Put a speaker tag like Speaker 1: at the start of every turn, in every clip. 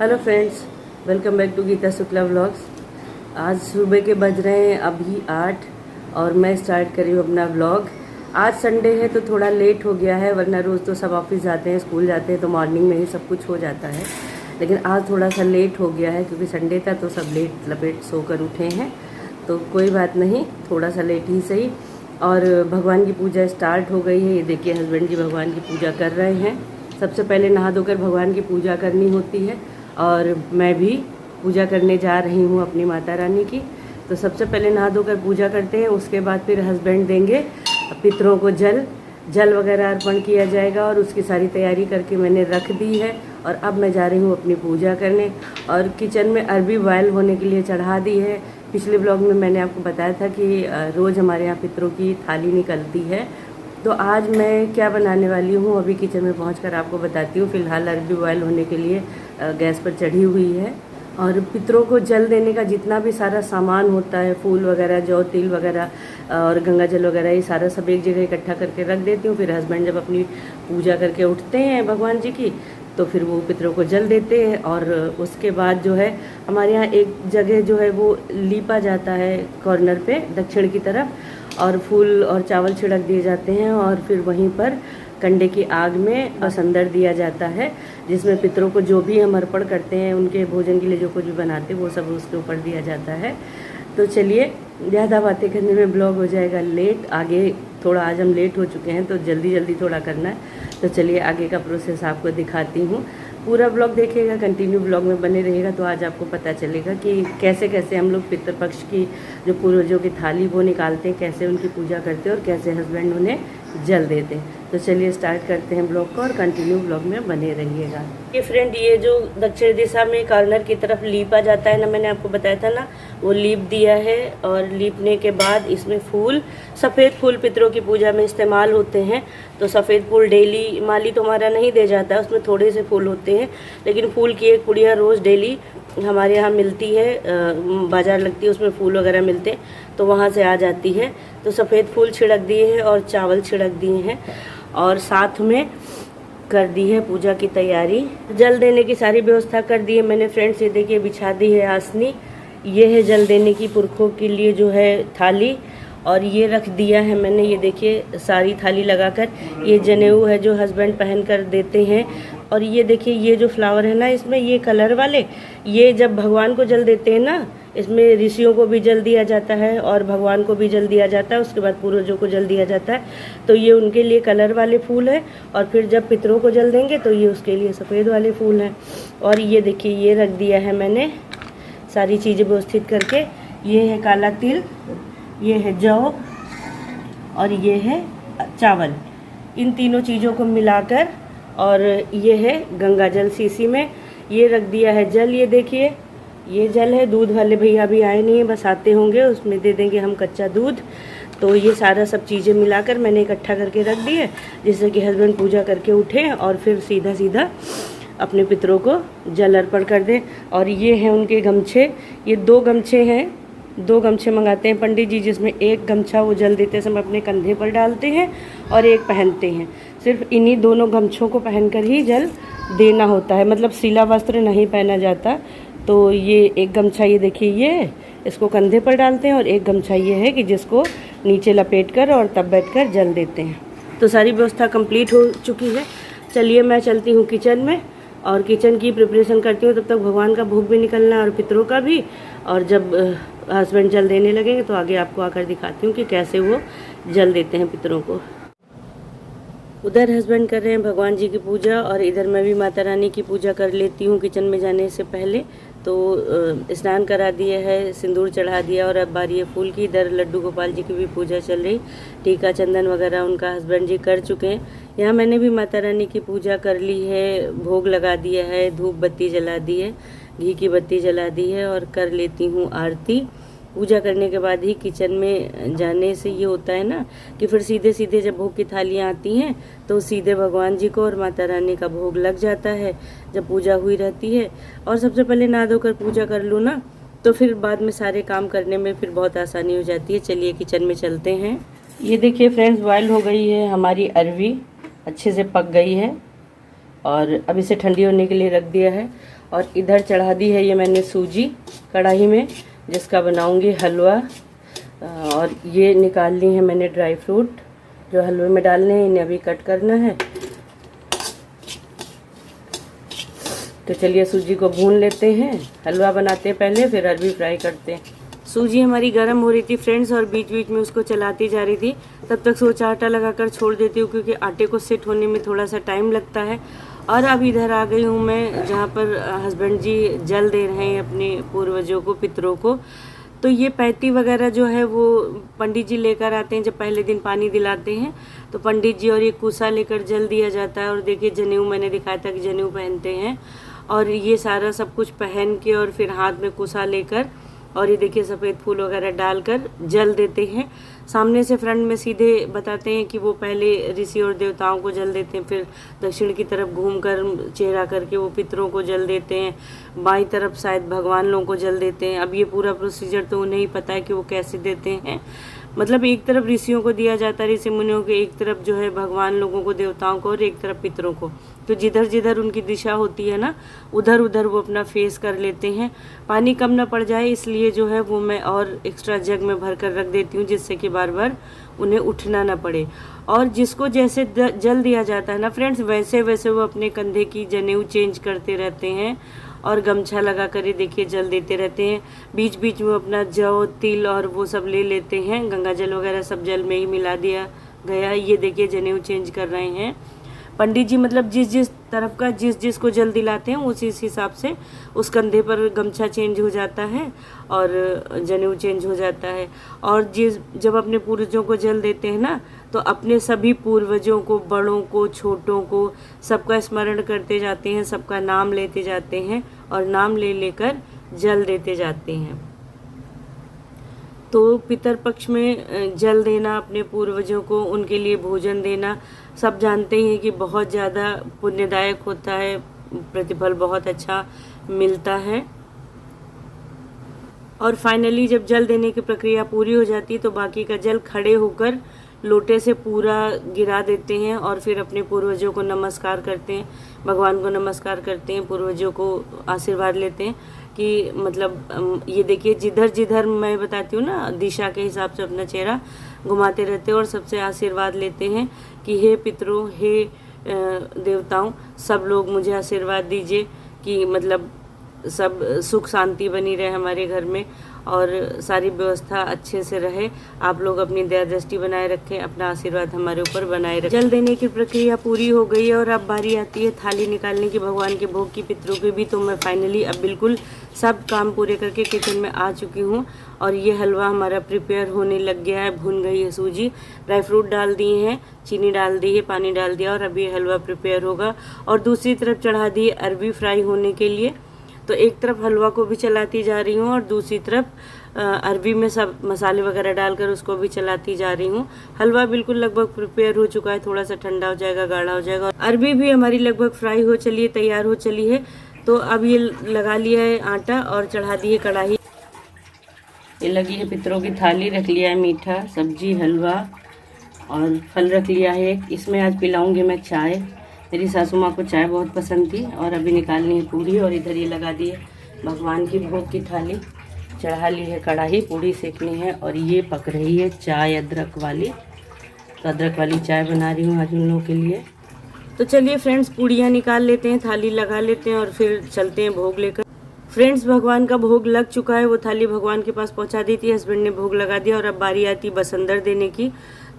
Speaker 1: Hello friends, welcome back to Geeta Shukla vlogs. आज सुबह के बज रहे हैं अभी 8 और मैं स्टार्ट कर रही हूँ अपना व्लॉग। आज संडे है तो थोड़ा लेट हो गया है, वरना रोज़ तो सब ऑफिस जाते हैं, स्कूल जाते हैं तो मॉर्निंग में ही सब कुछ हो जाता है। लेकिन आज थोड़ा सा लेट हो गया है क्योंकि संडे था तो सब लेट लपेट सोकर उठे हैं। तो कोई बात नहीं, थोड़ा सा लेट ही सही। और भगवान की पूजा स्टार्ट हो गई है। ये देखिए हस्बैंड जी भगवान की पूजा कर रहे हैं। सबसे पहले नहा धोकर भगवान की पूजा करनी होती है और मैं भी पूजा करने जा रही हूँ अपनी माता रानी की। तो सबसे पहले नहा धोकर पूजा करते हैं, उसके बाद फिर हस्बैंड देंगे पितरों को जल वगैरह अर्पण किया जाएगा और उसकी सारी तैयारी करके मैंने रख दी है। और अब मैं जा रही हूँ अपनी पूजा करने। और किचन में अरबी बॉयल होने के लिए चढ़ा दी है। पिछले ब्लॉग में मैंने आपको बताया था कि रोज़ हमारे यहाँ पितरों की थाली निकलती है। तो आज मैं क्या बनाने वाली हूँ अभी किचन में पहुँचकर आपको बताती हूँ। फ़िलहाल अरबी बॉयल होने के लिए गैस पर चढ़ी हुई है। और पितरों को जल देने का जितना भी सारा सामान होता है, फूल वगैरह, जौ तिल वगैरह और गंगा जल वगैरह, ये सारा सब एक जगह इकट्ठा करके रख देती हूँ। फिर हस्बैंड जब अपनी पूजा करके उठते हैं भगवान जी की तो फिर वो पितरों को जल देते हैं। और उसके बाद जो है हमारे यहाँ एक जगह जो है वो लीपा जाता है कॉर्नर पे दक्षिण की तरफ, और फूल और चावल छिड़क दिए जाते हैं और फिर वहीं पर कंडे की आग में असंदर दिया जाता है, जिसमें पितरों को जो भी हम अर्पण करते हैं उनके भोजन के लिए जो कुछ भी बनाते हैं वो सब उसके ऊपर दिया जाता है। तो चलिए, ज़्यादा बातें करने में ब्लॉग हो जाएगा लेट। आगे थोड़ा आज हम लेट हो चुके हैं तो जल्दी थोड़ा करना है। तो चलिए आगे का प्रोसेस आपको दिखाती हूँ। पूरा ब्लॉग देखिएगा, कंटिन्यू ब्लॉग में बने रहिएगा तो आज आपको पता चलेगा कि कैसे कैसे हम लोग पितृपक्ष की जो पूर्वजों की थाली वो निकालते हैं, कैसे उनकी पूजा करते हैं और कैसे हस्बैंड उन्हें जल देते हैं। तो चलिए स्टार्ट करते हैं ब्लॉग को और कंटिन्यू ब्लॉग में बने रहिएगा। ये फ्रेंड, ये जो दक्षिण दिशा में कॉर्नर की तरफ लीपा जाता है ना, मैंने आपको बताया था ना, वो लीप दिया है। और लीपने के बाद इसमें फूल, सफ़ेद फूल पितरों की पूजा में इस्तेमाल होते हैं। तो सफ़ेद फूल डेली माली तो हमारा नहीं दे जाता है, उसमें थोड़े से फूल होते हैं, लेकिन फूल की एक पुड़िया रोज़ डेली हमारे यहाँ मिलती है। बाज़ार लगती है, उसमें फूल वगैरह मिलते हैं तो वहाँ से आ जाती है। तो सफ़ेद फूल छिड़क दिए हैं और चावल छिड़क दिए हैं और साथ में कर दी है पूजा की तैयारी। जल देने की सारी व्यवस्था कर दी है मैंने फ्रेंड्स। ये देखिए बिछा दी है आसनी। ये है जल देने की पुरखों के लिए जो है थाली, और ये रख दिया है मैंने। ये देखिए सारी थाली लगाकर, ये जनेऊ है जो हस्बैंड पहन कर देते हैं। और ये देखिए ये जो फ्लावर है ना, इसमें ये कलर वाले, ये जब भगवान को जल देते हैं ना, इसमें ऋषियों को भी जल दिया जाता है और भगवान को भी जल दिया जाता है, उसके बाद पूर्वजों को जल दिया जाता है। तो ये उनके लिए कलर वाले फूल है और फिर जब पितरों को जल देंगे तो ये उसके लिए सफ़ेद वाले फूल हैं। और ये देखिए ये रख दिया है मैंने सारी चीज़ें व्यवस्थित करके। ये है काला तिल, ये है जौ और ये है चावल, इन तीनों चीज़ों को मिलाकर। और ये है गंगा जल शीशी में, ये रख दिया है जल। ये देखिए ये जल है। दूध वाले भैया अभी आए नहीं हैं, बस आते होंगे, उसमें दे देंगे हम कच्चा दूध। तो ये सारा सब चीज़ें मिलाकर मैंने इकट्ठा करके रख दी है, जिससे कि हस्बैंड पूजा करके उठें और फिर सीधा अपने पितरों को जल अर्पण कर दें। और ये हैं उनके गमछे, ये 2 गमछे हैं, 2 गमछे मंगाते हैं पंडित जी, जिसमें एक गमछा वो जल देते समय अपने कंधे पर डालते हैं और एक पहनते हैं। सिर्फ इन्हीं दोनों गमछों को पहनकर ही जल देना होता है, मतलब सीला वस्त्र नहीं पहना जाता। तो ये एक गमछा, ये देखिए ये इसको कंधे पर डालते हैं और एक गमछा ये है कि जिसको नीचे लपेटकर और तब बैठकर जल देते हैं। तो सारी व्यवस्था कंप्लीट हो चुकी है। चलिए मैं चलती हूँ किचन में और किचन की प्रिपरेशन करती हूँ। तब तक भगवान का भोग भी निकलना है और पितरों का भी। और जब हस्बैंड जल देने लगेंगे तो आगे आपको आकर दिखाती हूँ कि कैसे वो जल देते हैं पितरों को। उधर हस्बैंड कर रहे हैं भगवान जी की पूजा और इधर मैं भी माता रानी की पूजा कर लेती हूँ किचन में जाने से पहले। तो स्नान करा दिया है, सिंदूर चढ़ा दिया और अब बारी है फूल की। इधर लड्डू गोपाल जी की भी पूजा चल रही, टीका चंदन वगैरह उनका हस्बैंड जी कर चुके हैं। यहाँ मैंने भी माता रानी की पूजा कर ली है, भोग लगा दिया है, धूप बत्ती जला दी है, घी की बत्ती जला दी है और कर लेती हूँ आरती। पूजा करने के बाद ही किचन में जाने से ये होता है ना कि फिर सीधे जब भोग की थालियाँ आती हैं तो सीधे भगवान जी को और माता रानी का भोग लग जाता है जब पूजा हुई रहती है। और सबसे पहले नहा धोकर पूजा कर लूँ ना तो फिर बाद में सारे काम करने में फिर बहुत आसानी हो जाती है। चलिए किचन में चलते हैं। ये देखिए फ्रेंड्स, बॉयल हो गई है हमारी अरवी, अच्छे से पक गई है और अब इसे ठंडी होने के लिए रख दिया है। और इधर चढ़ा दी है ये मैंने सूजी कढ़ाई में, जिसका बनाऊंगी हलवा। और ये निकाल ली है मैंने ड्राई फ्रूट जो हलवे में डालने हैं, इन्हें अभी कट करना है। तो चलिए सूजी को भून लेते हैं, हलवा बनाते हैं पहले, फिर अरबी फ्राई करते हैं। सूजी हमारी गर्म हो रही थी फ्रेंड्स, और बीच बीच में उसको चलाती जा रही थी। तब तक सोचा आटा लगाकर छोड़ देती हूँ, क्योंकि आटे को सेट होने में थोड़ा सा टाइम लगता है। और अब इधर आ गई हूँ मैं, जहाँ पर हस्बैंड जी जल दे रहे हैं अपने पूर्वजों को, पितरों को। तो ये पैती वगैरह जो है वो पंडित जी लेकर आते हैं, जब पहले दिन पानी दिलाते हैं तो पंडित जी, और ये कुसा लेकर जल दिया जाता है। और देखिए जनेऊ मैंने दिखाया था कि जनेऊ पहनते हैं, और ये सारा सब कुछ पहन के और फिर हाथ में कुसा लेकर, और ये देखिए सफ़ेद फूल वगैरह डालकर जल देते हैं। सामने से फ्रंट में सीधे बताते हैं कि वो पहले ऋषि और देवताओं को जल देते हैं, फिर दक्षिण की तरफ घूमकर चेहरा करके वो पितरों को जल देते हैं, बाईं तरफ शायद भगवान लोगों को जल देते हैं। अब ये पूरा प्रोसीजर तो उन्हें ही पता है कि वो कैसे देते हैं। मतलब एक तरफ ऋषियों को दिया जाता है, ऋषि मुनियों के, एक तरफ जो है भगवान लोगों को, देवताओं को, और एक तरफ पितरों को। तो जिधर जिधर उनकी दिशा होती है ना, उधर उधर वो अपना फेस कर लेते हैं। पानी कम ना पड़ जाए इसलिए जो है वो मैं और एक्स्ट्रा जग में भर कर रख देती हूँ, जिससे कि बार बार उन्हें उठना ना पड़े। और जिसको जैसे जल दिया जाता है ना फ्रेंड्स, वैसे वैसे वो अपने कंधे की जनेऊ चेंज करते रहते हैं और गमछा लगा कर ये देखिए जल देते रहते हैं। बीच बीच में अपना जौ, तिल और वो सब ले लेते हैं, गंगा जल वगैरह सब जल में ही मिला दिया गया। ये देखिए जनेऊ चेंज कर रहे हैं पंडित जी। मतलब जिस जिस तरफ का जिस को जल दिलाते हैं उसी हिसाब से उस कंधे पर गमछा चेंज हो जाता है और जनेऊ चेंज हो जाता है। और जब अपने पूर्वजों को जल देते हैं ना, तो अपने सभी पूर्वजों को, बड़ों को, छोटों को, सबका स्मरण करते जाते हैं, सबका नाम लेते जाते हैं और नाम ले लेकर जल देते जाते हैं। तो पितर पक्ष में जल देना अपने पूर्वजों को, उनके लिए भोजन देना, सब जानते हैं कि बहुत ज़्यादा पुण्यदायक होता है, प्रतिफल बहुत अच्छा मिलता है। और फाइनली जब जल देने की प्रक्रिया पूरी हो जाती है तो बाकी का जल खड़े होकर लोटे से पूरा गिरा देते हैं और फिर अपने पूर्वजों को नमस्कार करते हैं, भगवान को नमस्कार करते हैं, पूर्वजों को आशीर्वाद लेते हैं। कि मतलब ये देखिए जिधर जिधर मैं बताती हूँ ना, दिशा के हिसाब से अपना चेहरा घुमाते रहते हैं और सबसे आशीर्वाद लेते हैं कि हे पितरों, हे देवताओं, सब लोग मुझे आशीर्वाद दीजिए कि मतलब सब सुख शांति बनी रहे हमारे घर में और सारी व्यवस्था अच्छे से रहे। आप लोग अपनी दया दृष्टि बनाए रखें, अपना आशीर्वाद हमारे ऊपर बनाए रखें। जल देने की प्रक्रिया पूरी हो गई है और अब बारी आती है थाली निकालने की, भगवान के भोग की, पितरों की भी। तो मैं फाइनली अब बिल्कुल सब काम पूरे करके किचन में आ चुकी हूँ और ये हलवा हमारा प्रिपेयर होने लग गया है। भुन गई है सूजी, ड्राई फ्रूट डाल दिए हैं, चीनी डाल दी है, पानी डाल दिया और अभी हलवा प्रिपेयर होगा। और दूसरी तरफ चढ़ा दी अरबी फ्राई होने के लिए। तो एक तरफ हलवा को भी चलाती जा रही हूँ और दूसरी तरफ अरबी में सब मसाले वगैरह डालकर उसको भी चलाती जा रही हूँ। हलवा बिल्कुल लगभग प्रिपेयर हो चुका है, थोड़ा सा ठंडा हो जाएगा, गाढ़ा हो जाएगा। अरबी भी हमारी लगभग फ्राई हो चली है, तैयार हो चली है। तो अब ये लगा लिया है आटा और चढ़ा दी है कढ़ाई। ये लगी है पितरों की थाली, रख लिया है मीठा, सब्जी, हलवा और फल रख लिया है। इसमें आज पिलाऊंगी मैं चाय, मेरी सासू माँ को चाय बहुत पसंद थी। और अभी निकालनी है पूड़ी और इधर ये लगा दी है भगवान की भोग की थाली, चढ़ा ली है कढ़ाई, पूड़ी सेकनी है और ये पक रही है चाय अदरक वाली। तो अदरक वाली चाय बना रही हूँ आज उन लोगों के लिए। तो चलिए फ्रेंड्स, पूड़ियाँ निकाल लेते हैं, थाली लगा लेते हैं और फिर चलते हैं भोग लेकर। फ्रेंड्स, भगवान का भोग लग चुका है, वो थाली भगवान के पास पहुँचा दी थी, हस्बैंड ने भोग लगा दिया और अब बारी आती बसंदर देने की।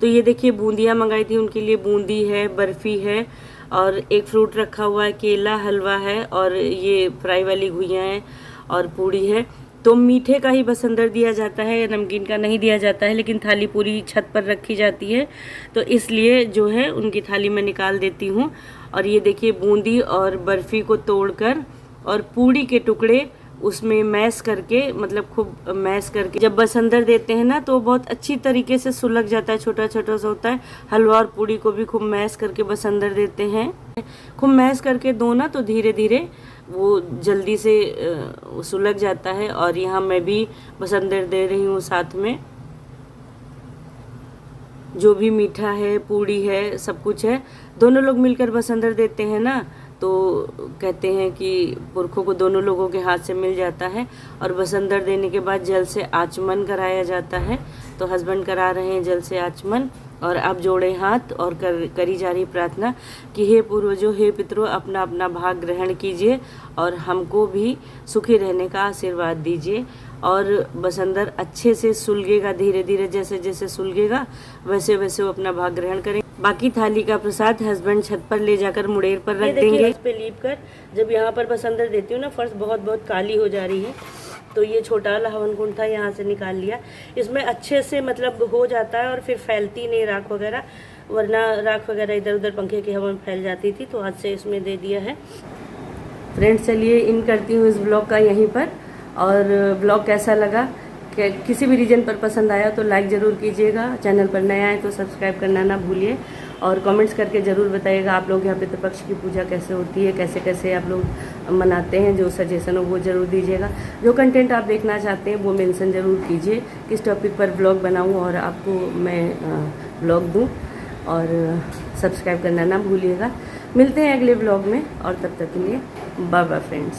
Speaker 1: तो ये देखिए बूंदियाँ मंगाई थी उनके लिए, बूंदी है, बर्फ़ी है और एक फ्रूट रखा हुआ है, केला, हलवा है और ये फ्राई वाली घुइयाँ हैं और पूड़ी है। तो मीठे का ही बसंदर दिया जाता है, नमकीन का नहीं दिया जाता है, लेकिन थाली पूरी छत पर रखी जाती है तो इसलिए जो है उनकी थाली में निकाल देती हूँ। और ये देखिए बूंदी और बर्फ़ी को तोड़कर और पूड़ी के टुकड़े उसमें मैश करके, मतलब खूब मैश करके जब बसंदर देते हैं ना तो बहुत अच्छी तरीके से सुलग जाता है, छोटा छोटा सा होता है। हलवा और पूड़ी को भी खूब मैश करके बसंदर देते हैं, खूब मैश करके दो ना तो धीरे धीरे वो जल्दी से सुलग जाता है। और यहाँ मैं भी बसंदर दे रही हूँ साथ में, जो भी मीठा है, पूड़ी है, सब कुछ है, दोनों लोग मिलकर बसंदर देते हैं ना तो कहते हैं कि पुरखों को दोनों लोगों के हाथ से मिल जाता है। और बसंतर देने के बाद जल से आचमन कराया जाता है। तो हस्बैंड करा रहे हैं जल से आचमन, और अब जोड़े हाथ और करी जा रही प्रार्थना कि हे पूर्वजों, हे पितरों, अपना अपना भाग ग्रहण कीजिए और हमको भी सुखी रहने का आशीर्वाद दीजिए। और बसंतर अच्छे से सुलगेगा, धीरे धीरे जैसे जैसे सुलगेगा वैसे वैसे वो अपना भाग ग्रहण करें। बाकी थाली का प्रसाद हस्बैंड छत पर ले जाकर मुड़ेर पर रख देंगे। इस पे लीप कर जब यहाँ पर बसंतर देती हूँ ना, फर्श बहुत बहुत काली हो जा रही है, तो ये छोटा वाला हवन कुंड था, यहाँ से निकाल लिया। इसमें अच्छे से मतलब हो जाता है और फिर फैलती नहीं राख वगैरह, वरना राख वगैरह इधर उधर पंखे के हवा में फैल जाती थी, तो आज से इसमें दे दिया है। फ्रेंड्स, चलिए इन करती हूँ इस ब्लॉग का यहीं पर। और ब्लॉग कैसा लगा, किसी भी रीजन पर पसंद आया तो लाइक ज़रूर कीजिएगा, चैनल पर नया है तो सब्सक्राइब करना ना भूलिए, और कमेंट्स करके ज़रूर बताइएगा आप लोग यहाँ पितृपक्ष की पूजा कैसे होती है, कैसे कैसे आप लोग मनाते हैं। जो सजेशन हो वो ज़रूर दीजिएगा। जो कंटेंट आप देखना चाहते हैं वो मेंशन ज़रूर कीजिए, किस टॉपिक पर ब्लॉग बनाऊँ और आपको मैं ब्लॉग दूँ। और सब्सक्राइब करना ना भूलिएगा। मिलते हैं अगले ब्लॉग में, और तब तक के लिए बाय बाय फ्रेंड्स।